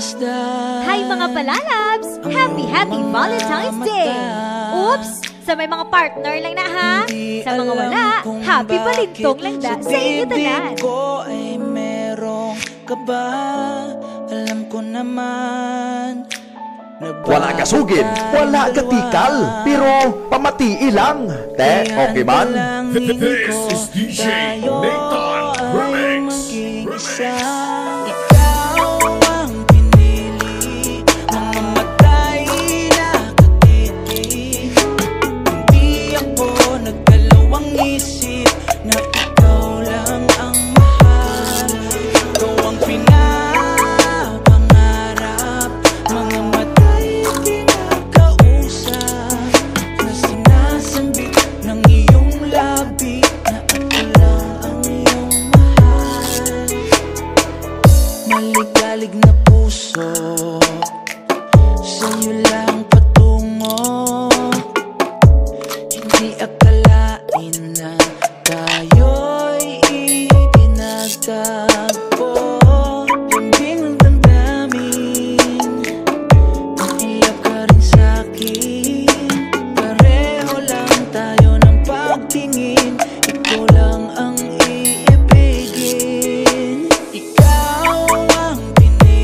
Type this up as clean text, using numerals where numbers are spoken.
masdan. Hi mga palalabs! Happy Valentine's Day! Oops! Sa may mga partner lang na ha? Sa mga wala, happy palintong lang da sa inyo tanan. Ko ay merong ka ba? Alam ko naman. Wala kasugid, wala katikal, pero pamatii lang. Te, okay man? This is DJ Nathan Remix. Maligalig na puso, sa'yo lang patungo. Hindi akalain na tayo'y ipinagtagpo. Lambing ng damdamin, nailap ka rin sa'kin. Pareho lang tayo ng pagtingin, ikaw lang ang iibigin. Ikaw ang pinag